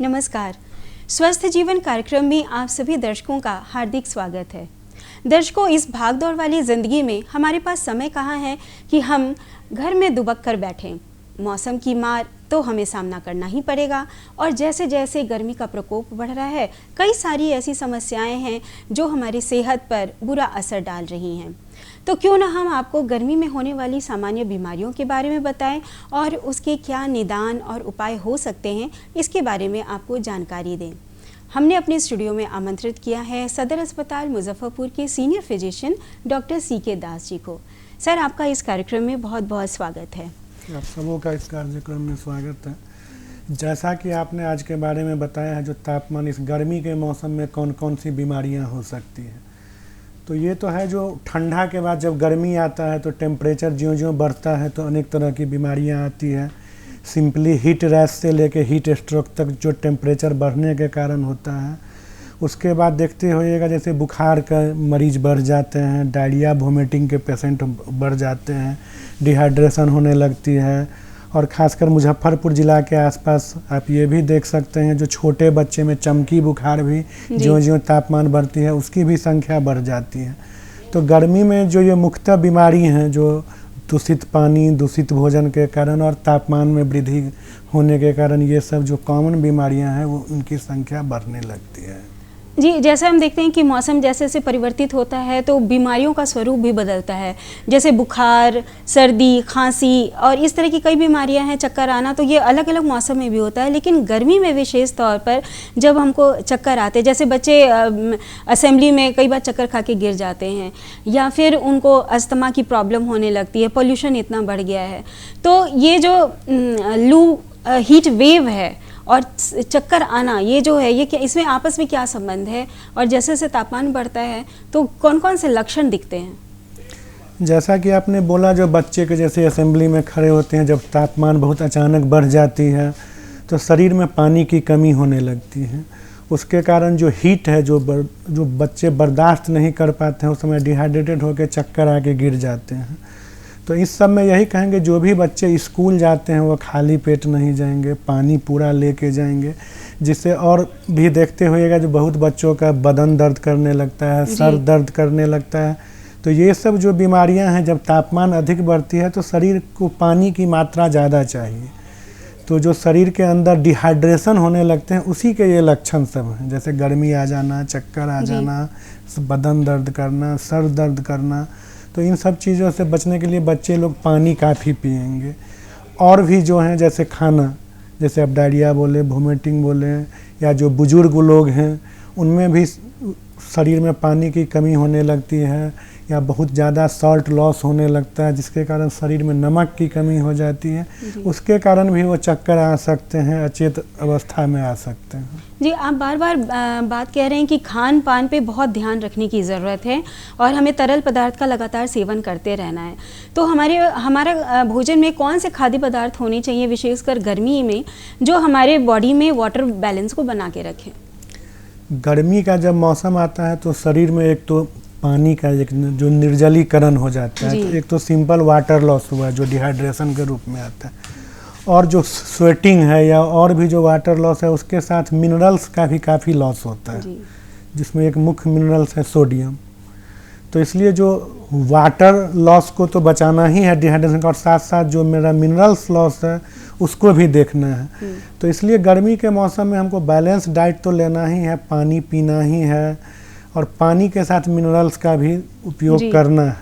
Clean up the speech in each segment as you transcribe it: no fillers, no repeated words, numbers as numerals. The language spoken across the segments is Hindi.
नमस्कार। स्वस्थ जीवन कार्यक्रम में आप सभी दर्शकों का हार्दिक स्वागत है। दर्शकों, इस भागदौड़ वाली जिंदगी में हमारे पास समय कहाँ है कि हम घर में दुबक कर बैठें। मौसम की मार तो हमें सामना करना ही पड़ेगा और जैसे जैसे गर्मी का प्रकोप बढ़ रहा है, कई सारी ऐसी समस्याएं हैं जो हमारी सेहत पर बुरा असर डाल रही हैं। तो क्यों ना हम आपको गर्मी में होने वाली सामान्य बीमारियों के बारे में बताएं और उसके क्या निदान और उपाय हो सकते हैं, इसके बारे में आपको जानकारी दें। हमने अपने स्टूडियो में आमंत्रित किया है सदर अस्पताल मुजफ्फरपुर के senior physician doctor CK Das ji को। सर, आपका इस कार्यक्रम में बहुत बहुत स्वागत है। आप सबों का इस कार्यक्रम में स्वागत है। जैसा कि आपने आज के बारे में बताया है, जो तापमान इस गर्मी के मौसम में कौन कौन सी बीमारियां हो सकती हैं, तो ये तो है जो ठंडा के बाद जब गर्मी आता है तो टेम्परेचर ज्यों-ज्यों बढ़ता है तो अनेक तरह की बीमारियां आती हैं। सिंपली हीट रैश से लेके हीट स्ट्रोक तक जो टेम्परेचर बढ़ने के कारण होता है। उसके बाद देखते होइएगा जैसे बुखार का मरीज बढ़ जाते हैं, डायरिया वोमिटिंग के पेशेंट बढ़ जाते हैं, डिहाइड्रेशन होने लगती है। और ख़ासकर मुजफ्फरपुर ज़िला के आसपास आप ये भी देख सकते हैं जो छोटे बच्चे में चमकी बुखार भी ज्यों-ज्यों तापमान बढ़ती है उसकी भी संख्या बढ़ जाती है। तो गर्मी में जो ये मुख्यतः बीमारी हैं, जो दूषित पानी, दूषित भोजन के कारण और तापमान में वृद्धि होने के कारण ये सब जो कॉमन बीमारियां हैं वो उनकी संख्या बढ़ने लगती है। जी, जैसे हम देखते हैं कि मौसम जैसे जैसे परिवर्तित होता है तो बीमारियों का स्वरूप भी बदलता है। जैसे बुखार, सर्दी, खांसी और इस तरह की कई बीमारियां हैं, चक्कर आना, तो ये अलग अलग मौसम में भी होता है। लेकिन गर्मी में विशेष तौर पर जब हमको चक्कर आते हैं, जैसे बच्चे असेंबली में कई बार चक्कर खा के गिर जाते हैं या फिर उनको अस्थमा की प्रॉब्लम होने लगती है, पोल्यूशन इतना बढ़ गया है, तो ये जो लू हीट वेव है और चक्कर आना, ये जो है, ये क्या, इसमें आपस में क्या संबंध है और जैसे जैसे तापमान बढ़ता है तो कौन कौन से लक्षण दिखते हैं? जैसा कि आपने बोला, जो बच्चे के जैसे असेंबली में खड़े होते हैं, जब तापमान बहुत अचानक बढ़ जाती है तो शरीर में पानी की कमी होने लगती है। उसके कारण जो हीट है जो बच्चे बर्दाश्त नहीं कर पाते हैं, उस समय डिहाइड्रेटेड होकर चक्कर आके गिर जाते हैं। तो इस सब में यही कहेंगे, जो भी बच्चे स्कूल जाते हैं वो खाली पेट नहीं जाएंगे, पानी पूरा लेके जाएंगे। जिससे और भी देखते होइएगा जो बहुत बच्चों का बदन दर्द करने लगता है, सर दर्द करने लगता है। तो ये सब जो बीमारियां हैं, जब तापमान अधिक बढ़ती है तो शरीर को पानी की मात्रा ज़्यादा चाहिए, तो जो शरीर के अंदर डिहाइड्रेशन होने लगते हैं उसी के ये लक्षण सब हैं। जैसे गर्मी आ जाना, चक्कर आ जाना, बदन दर्द करना, सर दर्द करना। तो इन सब चीज़ों से बचने के लिए बच्चे लोग पानी काफ़ी पिएंगे। और भी जो हैं जैसे खाना, जैसे अब डायरिया बोले, वोमिटिंग बोले, या जो बुजुर्ग लोग हैं उनमें भी शरीर में पानी की कमी होने लगती है या बहुत ज़्यादा सॉल्ट लॉस होने लगता है, जिसके कारण शरीर में नमक की कमी हो जाती है। उसके कारण भी वो चक्कर आ सकते हैं, अचेत अवस्था में आ सकते हैं। जी, आप बार बार बात कह रहे हैं कि खान पान पे बहुत ध्यान रखने की ज़रूरत है और हमें तरल पदार्थ का लगातार सेवन करते रहना है। तो हमारा भोजन में कौन से खाद्य पदार्थ होने चाहिए, विशेषकर गर्मी में, जो हमारे बॉडी में वाटर बैलेंस को बना के रखें? गर्मी का जब मौसम आता है तो शरीर में एक तो पानी का एक जो निर्जलीकरण हो जाता है, तो एक तो सिंपल वाटर लॉस हुआ जो डिहाइड्रेशन के रूप में आता है, और जो स्वेटिंग है या और भी जो वाटर लॉस है, उसके साथ मिनरल्स का भी काफ़ी लॉस होता है, जिसमें एक मुख्य मिनरल्स है सोडियम। तो इसलिए जो वाटर लॉस को तो बचाना ही है डिहाइड्रेशन का, और साथ साथ जो मेरा मिनरल्स लॉस है उसको भी देखना है। तो इसलिए गर्मी के मौसम में हमको बैलेंस डाइट तो लेना ही है, पानी पीना ही है, और पानी के साथ मिनरल्स का भी उपयोग करना है।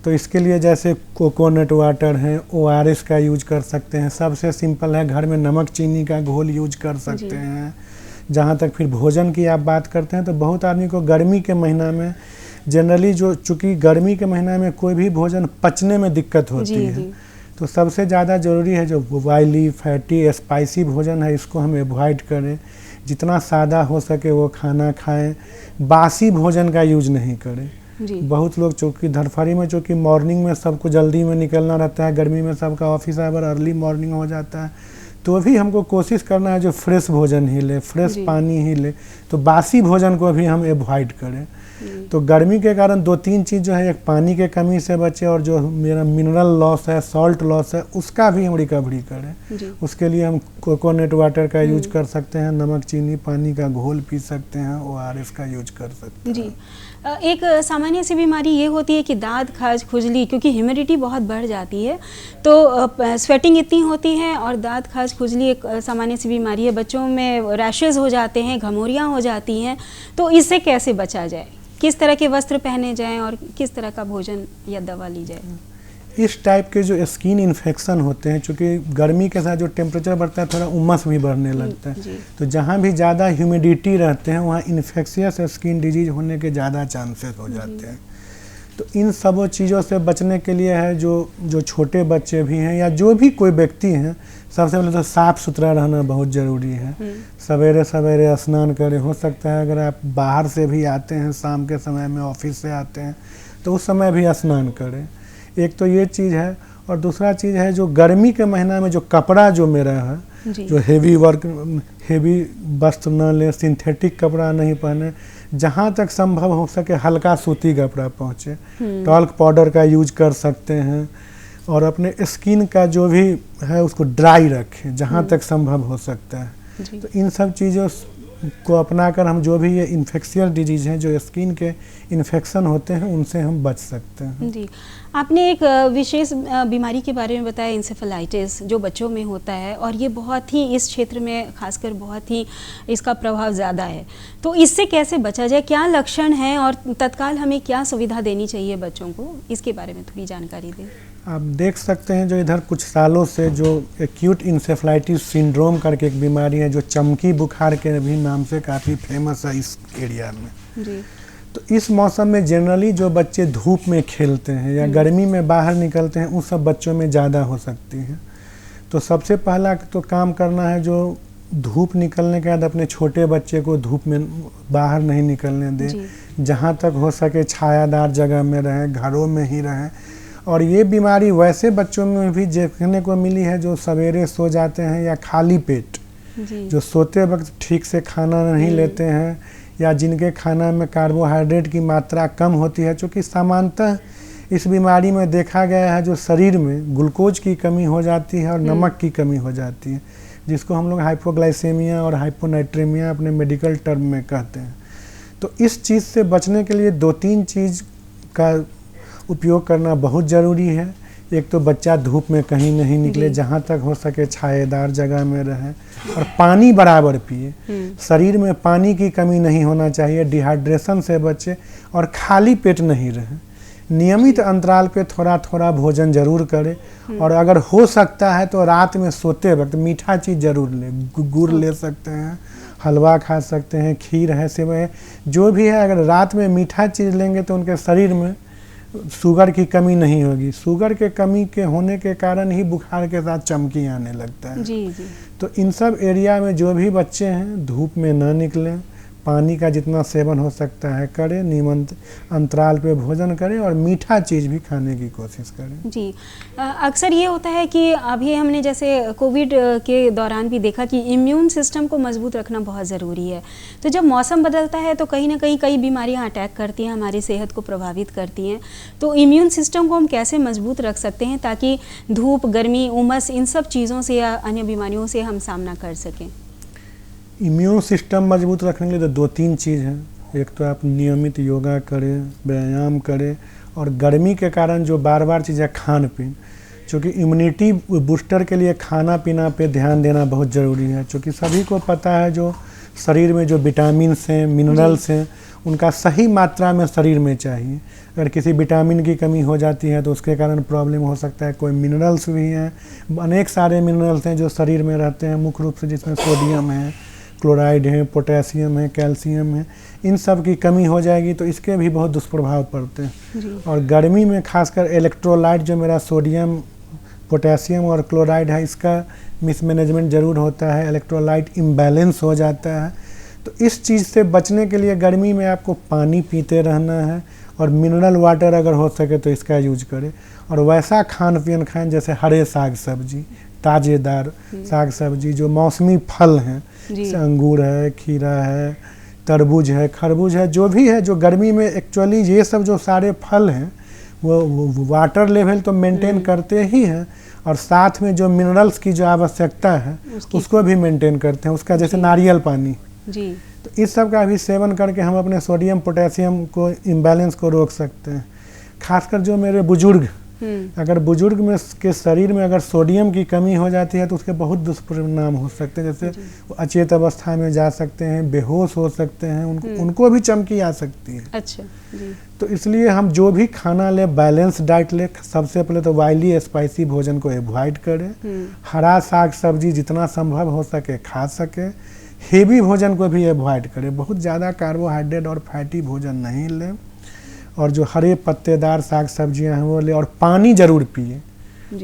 तो इसके लिए जैसे कोकोनट वाटर है, ORS का यूज कर सकते हैं। सबसे सिंपल है, घर में नमक चीनी का घोल यूज कर सकते हैं। जहाँ तक फिर भोजन की आप बात करते हैं तो बहुत आदमी को गर्मी के महीना में जनरली चूँकि गर्मी के महीना में कोई भी भोजन पचने में दिक्कत होती है, तो सबसे ज़्यादा ज़रूरी है जो ऑयली, फैटी, स्पाइसी भोजन है, इसको हम अवॉइड करें। जितना सादा हो सके वो खाना खाएं, बासी भोजन का यूज नहीं करें। बहुत लोग चूँकि धरफड़ी में, चूँकि मॉर्निंग में सबको जल्दी में निकलना रहता है, गर्मी में सबका ऑफिस आवर अर्ली मॉर्निंग हो जाता है, तो भी हमको कोशिश करना है जो फ्रेश भोजन ही ले, फ्रेश पानी ही ले। तो बासी भोजन को भी हम अवॉइड करें। तो गर्मी के कारण 2-3 चीज़ जो है, एक पानी के कमी से बचे और जो मेरा मिनरल लॉस है, सॉल्ट लॉस है, उसका भी हम रिकवरी करें। उसके लिए हम कोकोनट वाटर का यूज कर सकते हैं, नमक चीनी पानी का घोल पी सकते हैं, ORS का यूज कर सकते हैं। जी, एक सामान्य सी बीमारी ये होती है कि दाद खाज खुजली, क्योंकि ह्यूमिडिटी बहुत बढ़ जाती है तो स्वेटिंग इतनी होती है और दाद खाज खुजली एक सामान्य सी बीमारी है। बच्चों में रैशेज़ हो जाते हैं, घमौरियाँ हो जाती हैं, तो इससे कैसे बचा जाए? किस तरह के वस्त्र पहने जाएं और किस तरह का भोजन या दवा ली जाए? इस टाइप के जो स्किन इन्फेक्शन होते हैं, चूँकि गर्मी के साथ जो टेम्परेचर बढ़ता है, थोड़ा उमस भी बढ़ने लगता है, तो जहाँ भी ज़्यादा ह्यूमिडिटी रहते हैं वहाँ इन्फेक्शियस स्किन डिजीज होने के ज़्यादा चांसेस हो जाते हैं। तो इन सब चीज़ों से बचने के लिए है जो छोटे बच्चे भी हैं या जो भी कोई व्यक्ति हैं, सबसे पहले तो साफ़ सुथरा रहना बहुत ज़रूरी है। सवेरे सवेरे स्नान करें, हो सकता है अगर आप बाहर से भी आते हैं, शाम के समय में ऑफिस से आते हैं, तो उस समय भी स्नान करें। एक तो ये चीज़ है, और दूसरा चीज़ है जो गर्मी के महीना में जो कपड़ा जो मेरा है, जो हेवी वस्त्र न लें, सिंथेटिक कपड़ा नहीं पहने, जहाँ तक संभव हो सके हल्का सूती कपड़ा पहुँचे। टॉल्क पाउडर का यूज कर सकते हैं और अपने स्किन का जो भी है उसको ड्राई रखें जहाँ तक संभव हो सकता है। तो इन सब चीज़ों को अपनाकर हम जो भी ये इन्फेक्शियस डिजीज़ हैं, जो स्किन के इन्फेक्शन होते हैं, उनसे हम बच सकते हैं। जी, आपने एक विशेष बीमारी के बारे में बताया, इंसेफेलाइटिस, जो बच्चों में होता है और ये बहुत ही इस क्षेत्र में खासकर बहुत ही इसका प्रभाव ज़्यादा है। तो इससे कैसे बचा जाए, क्या लक्षण हैं और तत्काल हमें क्या सुविधा देनी चाहिए बच्चों को, इसके बारे में थोड़ी जानकारी दें। आप देख सकते हैं जो इधर कुछ सालों से जो एक्यूट इंसेफ्लाइटिस सिंड्रोम करके एक बीमारी है, जो चमकी बुखार के भी नाम से काफ़ी फेमस है इस एरिया में। जी। तो इस मौसम में जनरली जो बच्चे धूप में खेलते हैं या गर्मी में बाहर निकलते हैं, उन सब बच्चों में ज़्यादा हो सकती हैं। तो सबसे पहला तो काम करना है, जो धूप निकलने के बाद अपने छोटे बच्चे को धूप में बाहर नहीं निकलने दें, जहाँ तक हो सके छायादार जगह में रहें, घरों में ही रहें। और ये बीमारी वैसे बच्चों में भी देखने को मिली है जो सवेरे सो जाते हैं या खाली पेट, जो सोते वक्त ठीक से खाना नहीं लेते हैं, या जिनके खाना में कार्बोहाइड्रेट की मात्रा कम होती है। चूँकि सामान्यतः इस बीमारी में देखा गया है जो शरीर में ग्लूकोज की कमी हो जाती है और नमक की कमी हो जाती है, जिसको हम लोग हाइपोग्लाइसेमिया और हाइपोनाइट्रेमिया अपने मेडिकल टर्म में कहते हैं। तो इस चीज़ से बचने के लिए 2-3 चीज़ का उपयोग करना बहुत ज़रूरी है। एक तो बच्चा धूप में कहीं नहीं निकले, जहाँ तक हो सके छायेदार जगह में रहे, और पानी बराबर पिए। शरीर में पानी की कमी नहीं होना चाहिए, डिहाइड्रेशन से बचे, और खाली पेट नहीं रहे। नियमित अंतराल पे थोड़ा थोड़ा भोजन जरूर करें, और अगर हो सकता है तो रात में सोते वक्त मीठा चीज़ जरूर लें। गुड़ ले सकते हैं, हलवा खा सकते हैं, खीर है, सेवई है, जो भी है। अगर रात में मीठा चीज़ लेंगे तो उनके शरीर में शुगर की कमी नहीं होगी। शुगर के कमी के होने के कारण ही बुखार के साथ चमकी आने लगता है। जी। तो इन सब एरिया में जो भी बच्चे हैं, धूप में ना निकलें, पानी का जितना सेवन हो सकता है करें, नियमित अंतराल पे भोजन करें, और मीठा चीज़ भी खाने की कोशिश करें। जी, अक्सर ये होता है कि अभी हमने जैसे कोविड के दौरान भी देखा कि इम्यून सिस्टम को मजबूत रखना बहुत ज़रूरी है। तो जब मौसम बदलता है तो कहीं ना कहीं कई बीमारियां अटैक करती हैं, हमारी सेहत को प्रभावित करती हैं। तो इम्यून सिस्टम को हम कैसे मजबूत रख सकते हैं ताकि धूप, गर्मी, उमस, इन सब चीज़ों से या अन्य बीमारियों से हम सामना कर सकें? इम्यून सिस्टम मजबूत रखने के लिए तो 2-3 चीज़ हैं। एक तो आप नियमित योगा करें, व्यायाम करें, और गर्मी के कारण जो बार चीज़ें खान पीन, चूँकि इम्यूनिटी बूस्टर के लिए खाना पीना पे ध्यान देना बहुत ज़रूरी है। चूँकि सभी को पता है जो शरीर में जो विटामिन्स हैं, मिनरल्स हैं, उनका सही मात्रा में शरीर में चाहिए। अगर किसी विटामिन की कमी हो जाती है तो उसके कारण प्रॉब्लम हो सकता है। कोई मिनरल्स भी हैं, अनेक सारे मिनरल्स हैं जो शरीर में रहते हैं, मुख्य रूप से जिसमें सोडियम है, क्लोराइड है, पोटेशियम है, कैल्शियम है। इन सब की कमी हो जाएगी तो इसके भी बहुत दुष्प्रभाव पड़ते हैं। और गर्मी में खासकर इलेक्ट्रोलाइट, जो मेरा सोडियम, पोटेशियम और क्लोराइड है, इसका मिसमैनेजमेंट ज़रूर होता है, इलेक्ट्रोलाइट इम्बैलेंस हो जाता है। तो इस चीज़ से बचने के लिए गर्मी में आपको पानी पीते रहना है, और मिनरल वाटर अगर हो सके तो इसका यूज करें। और वैसा खान पीन खाएं जैसे हरे साग सब्जी, ताज़ेदार साग सब्जी, जो मौसमी फल हैं, जैसे अंगूर है, खीरा है, तरबूज है, खरबूज है, जो भी है जो गर्मी में एक्चुअली ये सब जो सारे फल हैं वो वाटर लेवल तो मेंटेन करते ही हैं और साथ में जो मिनरल्स की जो आवश्यकता है उसको भी मेंटेन करते हैं। उसका जैसे नारियल पानी जी, तो इस सब का भी सेवन करके हम अपने सोडियम पोटेशियम को इम्बैलेंस को रोक सकते हैं। खासकर जो मेरे बुजुर्ग, अगर बुजुर्ग में के शरीर में अगर सोडियम की कमी हो जाती है तो उसके बहुत दुष्परिणाम हो सकते हैं, जैसे वो अचेत अवस्था में जा सकते हैं, बेहोश हो सकते हैं, उनको भी चमकी आ सकती है। अच्छा जी। तो इसलिए हम जो भी खाना ले बैलेंस डाइट ले, सबसे पहले तो ऑयली स्पाइसी भोजन को अवॉइड करें, हरा साग सब्जी जितना संभव हो सके खा सके, हेवी भोजन को भी अवॉइड करें, बहुत ज़्यादा कार्बोहाइड्रेट और फैटी भोजन नहीं लें और जो हरे पत्तेदार साग सब्जियां हैं वो ले और पानी ज़रूर पिए।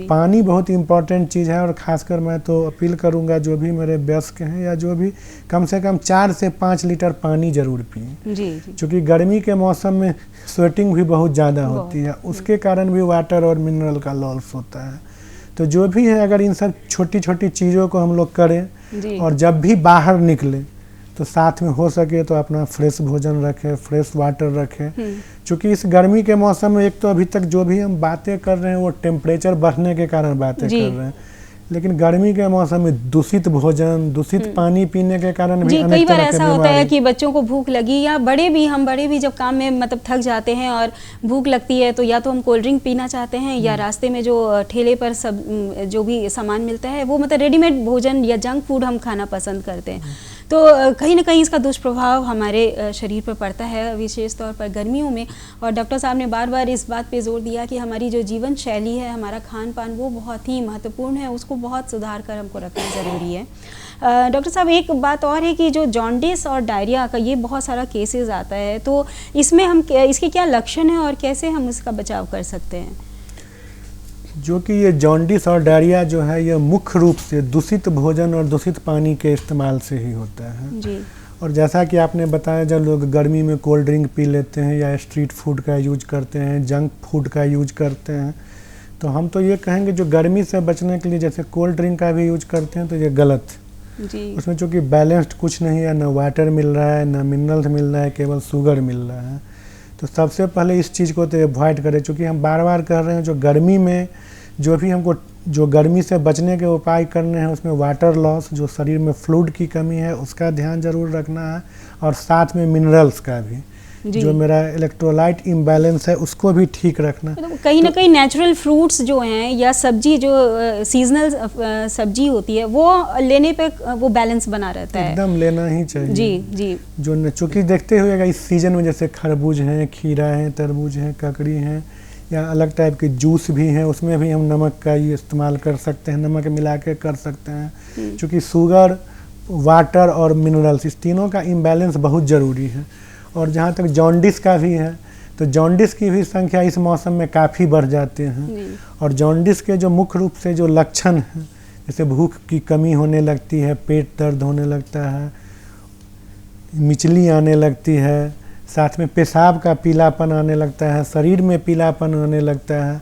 पानी बहुत इम्पॉर्टेंट चीज़ है और ख़ासकर मैं तो अपील करूंगा जो भी मेरे वयस्क हैं या जो भी कम से कम 4 से 5 लीटर पानी ज़रूर पिए, क्योंकि गर्मी के मौसम में स्वेटिंग भी बहुत ज़्यादा होती है, उसके कारण भी वाटर और मिनरल का लॉस होता है। तो जो भी है अगर इन सब छोटी छोटी चीज़ों को हम लोग करें और जब भी बाहर निकलें तो साथ में हो सके तो अपना फ्रेश भोजन रखें, फ्रेश वाटर रखें, क्योंकि इस गर्मी के मौसम में एक तो अभी तक जो भी हम बातें कर रहे हैं वो टेम्परेचर बढ़ने के कारण बातें कर रहे हैं, लेकिन गर्मी के मौसम में दूषित भोजन, दूषित पानी पीने के कारण भी कई बार ऐसा होता है कि बच्चों को भूख लगी या हम बड़े भी जब काम में मतलब थक जाते हैं और भूख लगती है तो या तो हम कोल्ड ड्रिंक पीना चाहते हैं या रास्ते में जो ठेले पर सब जो भी सामान मिलता है वो मतलब रेडीमेड भोजन या जंक फूड हम खाना पसंद करते हैं। तो कहीं ना कहीं इसका दुष्प्रभाव हमारे शरीर पर पड़ता है, विशेष तौर पर गर्मियों में। और डॉक्टर साहब ने बार बार इस बात पे जोर दिया कि हमारी जो जीवन शैली है, हमारा खान पान वो बहुत ही महत्वपूर्ण है, उसको बहुत सुधार कर हमको रखना ज़रूरी है। डॉक्टर साहब एक बात और है कि जो जॉन्डिस और डायरिया का ये बहुत सारा केसेस आता है, तो इसमें हम इसके क्या लक्षण हैं और कैसे हम इसका बचाव कर सकते हैं? जो कि ये जॉन्डिस और डायरिया जो है ये मुख्य रूप से दूषित भोजन और दूषित पानी के इस्तेमाल से ही होता है जी। और जैसा कि आपने बताया जब लोग गर्मी में कोल्ड ड्रिंक पी लेते हैं या स्ट्रीट फूड का यूज करते हैं, जंक फूड का यूज करते हैं, तो हम तो ये कहेंगे जो गर्मी से बचने के लिए जैसे कोल्ड ड्रिंक का भी यूज करते हैं तो ये गलत जी। उसमें चूँकि बैलेंस्ड कुछ नहीं है, ना वाटर मिल रहा है, ना मिनरल्स मिल रहा है, केवल शुगर मिल रहा है। तो सबसे पहले इस चीज़ को तो अवॉइड करें, चूँकि हम बार बार कह रहे हैं जो गर्मी में जो भी हमको जो गर्मी से बचने के उपाय करने हैं उसमें वाटर लॉस, जो शरीर में फ्लूइड की कमी है उसका ध्यान जरूर रखना है और साथ में मिनरल्स का भी, जो मेरा इलेक्ट्रोलाइट इम्बैलेंस है उसको भी ठीक रखना। तो कहीं ना कहीं नेचुरल फ्रूट्स जो हैं या सब्जी जो सीजनल सब्जी होती है वो लेने पे वो बैलेंस बना रहता है, एकदम लेना ही चाहिए जी जी। जो चूँकि देखते हुएगा इस सीजन में जैसे खरबूज हैं, खीरा है, तरबूज है, ककड़ी हैं या अलग टाइप के जूस भी हैं, उसमें भी हम नमक का ये इस्तेमाल कर सकते हैं, नमक मिला के कर सकते हैं, क्योंकि शुगर, वाटर और मिनरल्स इस तीनों का इम्बैलेंस बहुत ज़रूरी है। और जहाँ तक जॉन्डिस का भी है तो जॉन्डिस की भी संख्या इस मौसम में काफ़ी बढ़ जाते हैं और जॉन्डिस के जो मुख्य रूप से जो लक्षण हैं जैसे भूख की कमी होने लगती है, पेट दर्द होने लगता है, मिचली आने लगती है, साथ में पेशाब का पीलापन आने लगता है, शरीर में पीलापन आने लगता है,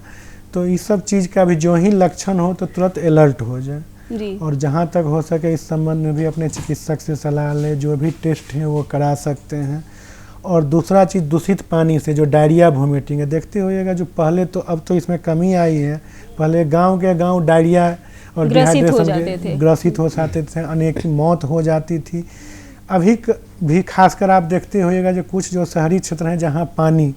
तो इस सब चीज़ का भी जो ही लक्षण हो तो तुरंत अलर्ट हो जाए और जहाँ तक हो सके इस संबंध में भी अपने चिकित्सक से सलाह ले, जो भी टेस्ट हैं वो करा सकते हैं। और दूसरा चीज़ दूषित पानी से जो डायरिया वोमिटिंग है, देखते होइएगा जो पहले तो अब तो इसमें कमी आई है, पहले गाँव के गाँव डायरिया और डिहाइड्रेशन ग्रसित हो जाते थे, अनेक मौत हो जाती थी। अभी भी खासकर आप देखते होइएगा जो कुछ जो शहरी क्षेत्र हैं जहाँ पानी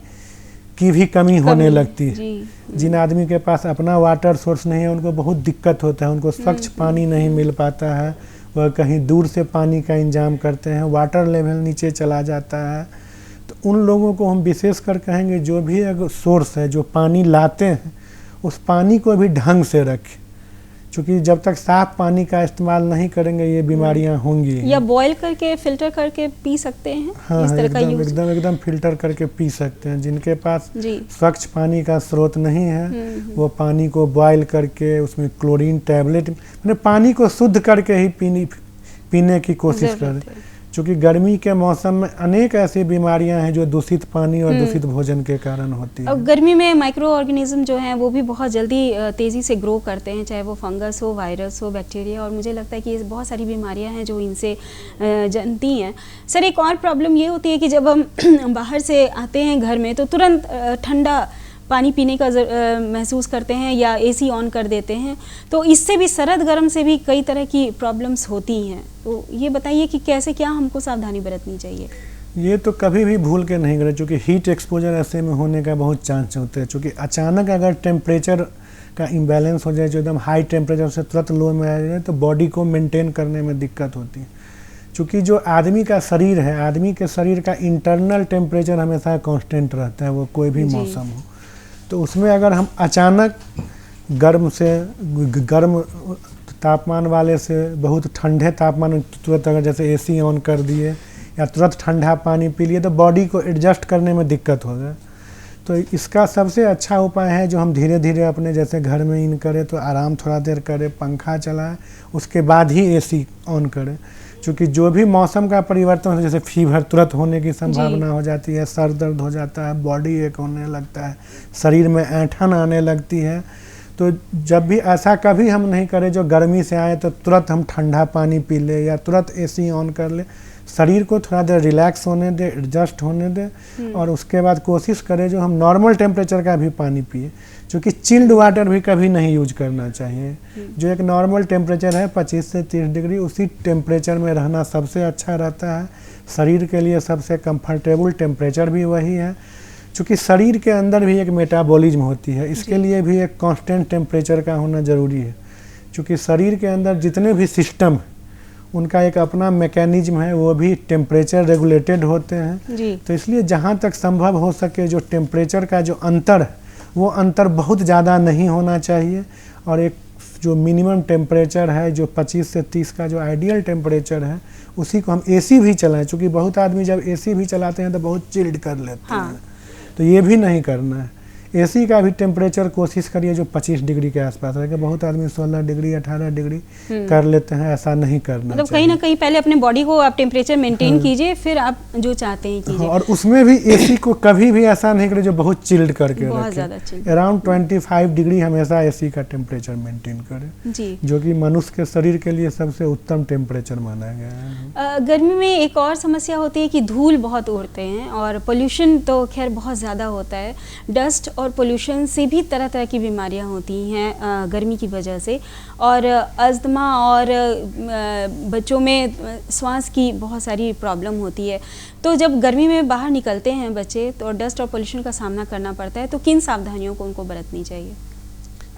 की भी कमी होने लगती है, जिन आदमी के पास अपना वाटर सोर्स नहीं है उनको बहुत दिक्कत होता है, उनको स्वच्छ पानी नहीं मिल पाता है, वह कहीं दूर से पानी का इंतजाम करते हैं, वाटर लेवल नीचे चला जाता है। तो उन लोगों को हम विशेष कर कहेंगे जो भी अगर सोर्स है जो पानी लाते हैं उस पानी को भी ढंग से रखें, क्योंकि जब तक साफ पानी का इस्तेमाल नहीं करेंगे ये बीमारियां होंगी। या बॉईल करके फिल्टर करके पी सकते हैं, हाँ, इस तरह का यूज एकदम फिल्टर करके पी सकते हैं। जिनके पास स्वच्छ पानी का स्रोत नहीं है वो पानी को बॉईल करके उसमें क्लोरीन टैबलेट, मैंने पानी को शुद्ध करके ही पीने की कोशिश करें, क्योंकि गर्मी के मौसम में अनेक ऐसी बीमारियां हैं जो दूषित पानी और दूषित भोजन के कारण होती है। अब गर्मी में माइक्रो ऑर्गेनिज्म जो हैं वो भी बहुत जल्दी तेज़ी से ग्रो करते हैं, चाहे वो फंगस हो, वायरस हो, बैक्टीरिया, और मुझे लगता है कि बहुत सारी बीमारियां हैं जो इनसे जनती हैं। सर, एक और प्रॉब्लम ये होती है कि जब हम बाहर से आते हैं घर में तो तुरंत ठंडा पानी पीने का महसूस करते हैं या एसी ऑन कर देते हैं, तो इससे भी सर्द गर्म से भी कई तरह की प्रॉब्लम्स होती हैं। तो ये बताइए कि कैसे, क्या हमको सावधानी बरतनी चाहिए? ये तो कभी भी भूल के नहीं करें, क्योंकि हीट एक्सपोजर ऐसे में होने का बहुत चांस होता है। क्योंकि अचानक अगर टेम्परेचर का इम्बैलेंस हो जाए, जो एकदम हाई टेम्परेचर से तुरंत लो में आ जाए, तो बॉडी को मेंटेन करने में दिक्कत होती है। क्योंकि जो आदमी का शरीर है, आदमी के शरीर का इंटरनल टेम्परेचर हमेशा कांस्टेंट रहता है, वो कोई भी मौसम हो। तो उसमें अगर हम अचानक गर्म तापमान वाले से बहुत ठंडे तापमान तुरंत अगर जैसे एसी ऑन कर दिए या तुरंत ठंडा पानी पी लिए, तो बॉडी को एडजस्ट करने में दिक्कत होगा। तो इसका सबसे अच्छा उपाय है जो हम धीरे धीरे अपने जैसे घर में इन करें, तो आराम थोड़ा देर करें, पंखा चलाएं, उसके बाद ही एसी ऑन करें। क्योंकि जो भी मौसम का परिवर्तन है, जैसे फीवर तुरंत होने की संभावना हो जाती है, सर दर्द हो जाता है, बॉडी एक होने लगता है, शरीर में ऐंठन आने लगती है। तो जब भी ऐसा कभी हम नहीं करें जो गर्मी से आए तो तुरंत हम ठंडा पानी पी ले या तुरंत एसी ऑन कर ले। शरीर को थोड़ा देर रिलैक्स होने दे, एडजस्ट होने दे, और उसके बाद कोशिश करें जो हम नॉर्मल टेम्परेचर का भी पानी पिए। क्योंकि चिल्ड वाटर भी कभी नहीं यूज करना चाहिए। जो एक नॉर्मल टेम्परेचर है 25 से 30 डिग्री, उसी टेम्परेचर में रहना सबसे अच्छा रहता है। शरीर के लिए सबसे कंफर्टेबल टेम्परेचर भी वही है। क्योंकि शरीर के अंदर भी एक मेटाबॉलिज्म होती है, इसके लिए भी एक कांस्टेंट टेम्परेचर का होना ज़रूरी है। क्योंकि शरीर के अंदर जितने भी सिस्टम हैं उनका एक अपना मैकेनिज्म है, वो भी टेम्परेचर रेगुलेटेड होते हैं जी। तो इसलिए जहाँ तक संभव हो सके जो टेम्परेचर का जो अंतर है वो अंतर बहुत ज़्यादा नहीं होना चाहिए। और एक जो मिनिमम टेम्परेचर है जो 25 से 30 का जो आइडियल टेम्परेचर है, उसी को हम एसी भी चलाएं। क्योंकि बहुत आदमी जब एसी भी चलाते हैं तो बहुत चिल्ड कर लेते हैं, तो ये भी नहीं करना है। एसी का भी टेम्परेचर कोशिश करिए जो 25 डिग्री के आसपास रहे। बहुत आदमी 16 डिग्री 18 डिग्री कर लेते हैं, ऐसा नहीं करना मतलब कहीं ना कहीं पहले अपने बॉडी को आप टेम्परेचर मेंटेन कीजिए, फिर आप जो चाहते हैं कीजिए। और उसमें भी एसी को कभी भी ऐसा नहीं करें जो बहुत चिल्ड करके बहुत रखे। ज़्यादा चिल्ड। अराउंड 25 डिग्री हमेशा एसी का टेम्परेचर मेंटेन करें जी, जो कि मनुष्य के शरीर के लिए सबसे उत्तम टेम्परेचर माना गया है। गर्मी में एक और समस्या होती है कि धूल बहुत उड़ते हैं, और पोल्यूशन तो खैर बहुत ज़्यादा होता है। डस्ट और पोल्यूशन से भी तरह तरह की बीमारियां होती हैं गर्मी की वजह से, और अस्थमा और बच्चों में श्वास की बहुत सारी प्रॉब्लम होती है। तो जब गर्मी में बाहर निकलते हैं बच्चे तो डस्ट और पोल्यूशन का सामना करना पड़ता है, तो किन सावधानियों को उनको बरतनी चाहिए?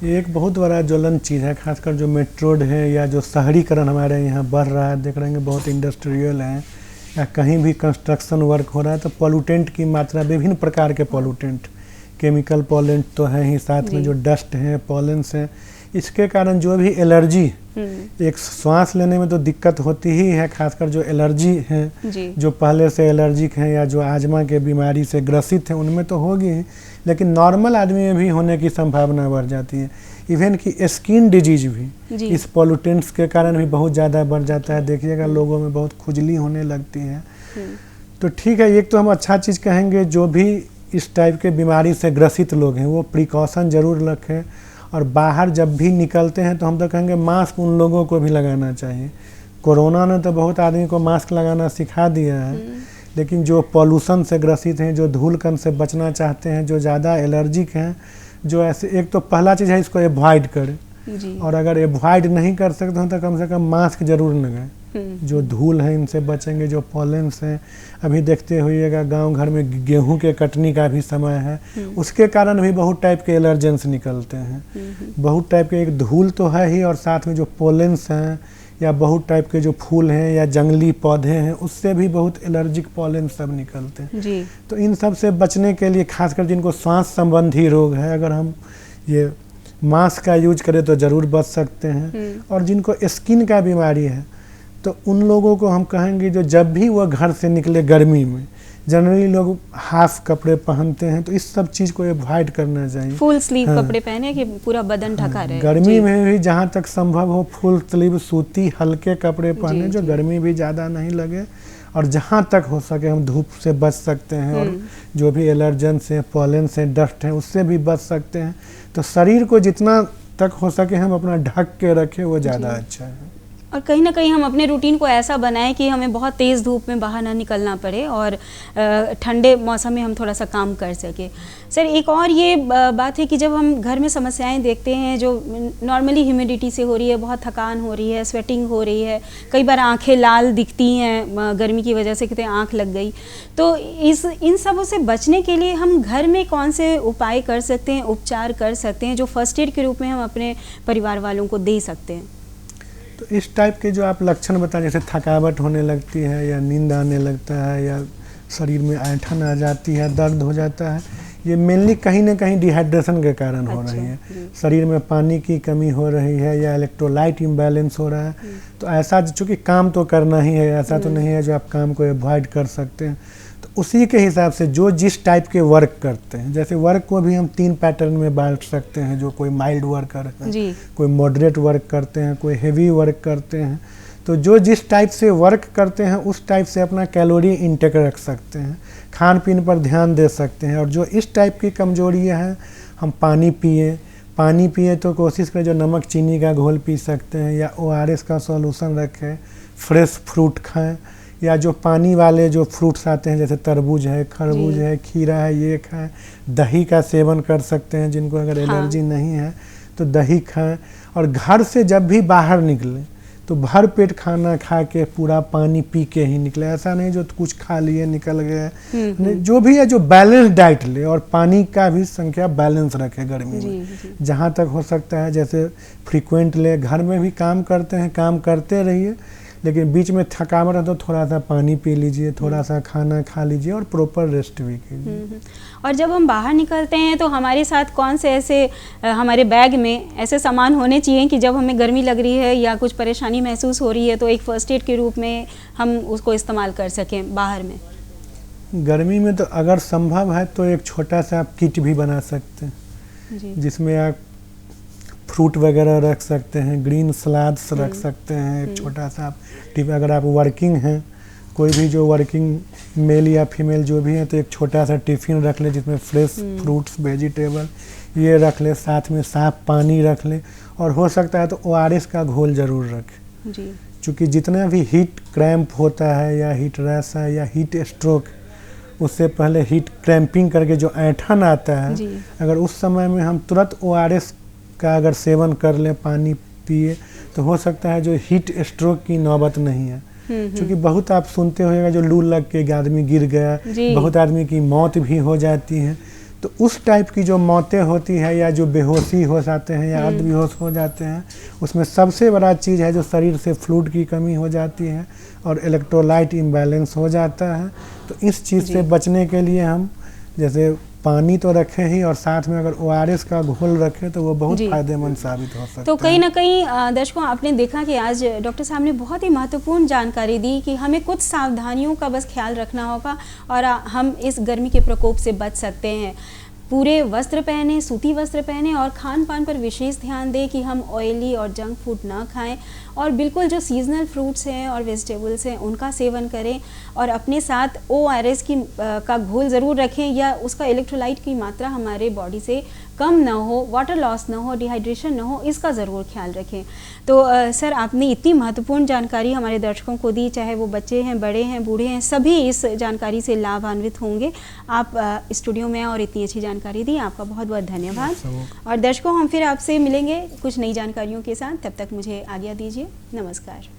ये एक बहुत बड़ा ज्वलन चीज़ है, खासकर जो मेट्रोड है या जो शहरीकरण हमारे यहाँ बढ़ रहा है। देख रहे हैं बहुत इंडस्ट्रियल है या कहीं भी कंस्ट्रक्शन वर्क हो रहा है, तो पॉल्यूटेंट की मात्रा, विभिन्न प्रकार के पॉल्यूटेंट, केमिकल पॉल्यूटेंट तो हैं ही, साथ में जो डस्ट है, पॉलेंस है, इसके कारण जो भी एलर्जी, एक सांस लेने में तो दिक्कत होती ही है। खासकर जो एलर्जी है, जो पहले से एलर्जिक हैं या जो आजमा के बीमारी से ग्रसित हैं, उनमें तो होगी ही, लेकिन नॉर्मल आदमी में भी होने की संभावना बढ़ जाती है। इवन कि स्किन डिजीज भी इस पॉल्यूटेंट्स के कारण भी बहुत ज़्यादा बढ़ जाता है। देखिएगा लोगों में बहुत खुजली होने लगती है। तो ठीक है, एक तो हम अच्छा चीज़ कहेंगे, जो भी इस टाइप के बीमारी से ग्रसित लोग हैं वो प्रिकॉशन ज़रूर रखें, और बाहर जब भी निकलते हैं तो हम तो कहेंगे मास्क उन लोगों को भी लगाना चाहिए। कोरोना ने तो बहुत आदमी को मास्क लगाना सिखा दिया है, लेकिन जो पॉल्यूशन से ग्रसित हैं, जो धूल कण से बचना चाहते हैं, जो ज़्यादा एलर्जिक हैं, जो ऐसे, एक तो पहला चीज़ है इसको एवॉइड करें। और अगर एवॉइड नहीं कर सकते हैं तो कम से कम मास्क जरूर लगाएं। जो धूल है इनसे बचेंगे, जो पॉलेंस हैं। अभी देखते होइएगा गांव घर में गेहूं के कटनी का भी समय है, उसके कारण भी बहुत टाइप के एलर्जेंस निकलते हैं। बहुत टाइप के, एक धूल तो है ही, और साथ में जो पॉलेंस हैं या बहुत टाइप के जो फूल हैं या जंगली पौधे हैं, उससे भी बहुत एलर्जिक पॉलन सब निकलते हैं जी। तो इन सब से बचने के लिए, खासकर जिनको सांस संबंधी रोग है, अगर हम ये मास्क का यूज करें तो ज़रूर बच सकते हैं। और जिनको स्किन का बीमारी है तो उन लोगों को हम कहेंगे जो जब भी वो घर से निकले गर्मी में, जनरली लोग हाफ कपड़े पहनते हैं, तो इस सब चीज़ को अवॉइड करना चाहिए। फुल स्लीव कपड़े पहने कि पूरा बदन ढका रहे। गर्मी में भी जहाँ तक संभव हो फुल स्लीव सूती हल्के कपड़े पहने जो गर्मी भी ज़्यादा नहीं लगे, और जहाँ तक हो सके हम धूप से बच सकते हैं और जो भी एलर्जेंस है, पॉलन से, डस्ट है, उससे भी बच सकते हैं। तो शरीर को जितना तक हो सके हम अपना ढक के रखें, वो ज़्यादा अच्छा है। और कहीं ना कहीं हम अपने रूटीन को ऐसा बनाएं कि हमें बहुत तेज़ धूप में बाहर ना निकलना पड़े और ठंडे मौसम में हम थोड़ा सा काम कर सके। सर, एक और ये बात है कि जब हम घर में समस्याएं देखते हैं जो नॉर्मली ह्यूमिडिटी से हो रही है, बहुत थकान हो रही है, स्वेटिंग हो रही है, कई बार आंखें लाल दिखती हैं गर्मी की वजह से, कितने आंख लग गई, तो इन सबों से बचने के लिए हम घर में कौन से उपाय कर सकते हैं, उपचार कर सकते हैं जो फर्स्ट एड के रूप में हम अपने परिवार वालों को दे सकते हैं? तो इस टाइप के जो आप लक्षण बताएं, जैसे थकावट होने लगती है या नींद आने लगता है या शरीर में ऐंठन आ जाती है, दर्द हो जाता है, ये मेनली कहीं ना कहीं डिहाइड्रेशन के कारण हो रही है। शरीर में पानी की कमी हो रही है या इलेक्ट्रोलाइट इम्बैलेंस हो रहा है। तो ऐसा, चूँकि काम तो करना ही है, ऐसा तो नहीं है जो आप काम को अवॉइड कर सकते हैं। तो उसी के हिसाब से जो जिस टाइप के वर्क करते हैं, जैसे वर्क को भी हम 3 पैटर्न में बांट सकते हैं, जो कोई माइल्ड वर्कर है, कोई मॉडरेट वर्क करते हैं, कोई हेवी वर्क करते हैं। तो जो जिस टाइप से वर्क करते हैं उस टाइप से अपना कैलोरी इंटेक रख सकते हैं, खान पीन पर ध्यान दे सकते हैं। और जो इस टाइप की कमजोरियां हैं, हम पानी पिए तो कोशिश करें जो नमक चीनी का घोल पी सकते हैं या ORS का सॉल्यूशन रखें, फ्रेश फ्रूट खाएं, या जो पानी वाले जो फ्रूट्स आते हैं जैसे तरबूज है, खरबूज है, खीरा है, ये खाएं। दही का सेवन कर सकते हैं, जिनको अगर एलर्जी नहीं है तो दही खाएं। और घर से जब भी बाहर निकलें तो भर पेट खाना खा के पूरा पानी पी के ही निकले। ऐसा नहीं जो कुछ खा लिए निकल गए। जो भी है जो बैलेंस डाइट ले और पानी का भी संख्या बैलेंस रखे गर्मी में जहाँ तक हो सकता है। जैसे फ्रीक्वेंट ले, घर में भी काम करते हैं, काम करते रहिए, लेकिन बीच में थकावट है तो थोड़ा सा पानी पी लीजिए, थोड़ा सा खाना खा लीजिए और प्रॉपर रेस्ट भी कीजिए। और जब हम बाहर निकलते हैं तो हमारे साथ कौन से ऐसे हमारे बैग में ऐसे सामान होने चाहिए कि जब हमें गर्मी लग रही है या कुछ परेशानी महसूस हो रही है तो एक फर्स्ट एड के रूप में हम उसको इस्तेमाल कर सकें बाहर में? गर्मी में तो अगर संभव है तो एक छोटा सा आप किट भी बना सकते हैं, जिसमें आप फ्रूट वगैरह रख सकते हैं, ग्रीन सलाद्स रख सकते हैं, एक छोटा सा आप टिप। अगर आप वर्किंग हैं, कोई भी जो वर्किंग मेल या फीमेल जो भी है, तो एक छोटा सा टिफ़िन रख ले जिसमें फ्रेश फ्रूट्स, वेजिटेबल ये रख ले, साथ में साफ पानी रख ले, और हो सकता है तो ORS का घोल ज़रूर रखें। क्योंकि जितना भी हीट क्रैम्प होता है या हीट रैश है या हीट स्ट्रोक, उससे पहले हीट क्रैम्पिंग करके जो ऐंठन आता है, अगर उस समय में हम तुरंत ORS का अगर सेवन कर लें, पानी पिए, तो हो सकता है जो हीट स्ट्रोक की नौबत नहीं है। क्योंकि बहुत आप सुनते होंगे जो लू लग के एक आदमी गिर गया, बहुत आदमी की मौत भी हो जाती है। तो उस टाइप की जो मौतें होती है या जो बेहोशी हो जाते हैं या अर्ध बेहोश हो जाते हैं, उसमें सबसे बड़ा चीज़ है जो शरीर से फ्लूइड की कमी हो जाती है और इलेक्ट्रोलाइट इम्बैलेंस हो जाता है। तो इस चीज़ से बचने के लिए हम जैसे पानी तो रखें ही, और साथ में अगर ORS का घोल रखें तो वो बहुत फायदेमंद साबित हो सकता है। तो कहीं ना कहीं दर्शकों, आपने देखा कि आज डॉक्टर साहब ने बहुत ही महत्वपूर्ण जानकारी दी कि हमें कुछ सावधानियों का बस ख्याल रखना होगा और हम इस गर्मी के प्रकोप से बच सकते हैं। पूरे वस्त्र पहने, सूती वस्त्र पहने और खान पान पर विशेष ध्यान दें कि हम ऑयली और जंक फूड ना खाएं, और बिल्कुल जो सीजनल फ्रूट्स हैं और वेजिटेबल्स हैं उनका सेवन करें, और अपने साथ ORS का घोल ज़रूर रखें या उसका इलेक्ट्रोलाइट की मात्रा हमारे बॉडी से कम ना हो, वाटर लॉस ना हो, डिहाइड्रेशन ना हो, इसका ज़रूर ख्याल रखें। तो सर, आपने इतनी महत्वपूर्ण जानकारी हमारे दर्शकों को दी, चाहे वो बच्चे हैं, बड़े हैं, बूढ़े हैं, सभी इस जानकारी से लाभान्वित होंगे। आप स्टूडियो में और इतनी अच्छी जानकारी दी, आपका बहुत बहुत धन्यवाद। और दर्शकों, हम फिर आपसे मिलेंगे कुछ नई जानकारियों के साथ। तब तक मुझे आज्ञा दीजिए। नमस्कार।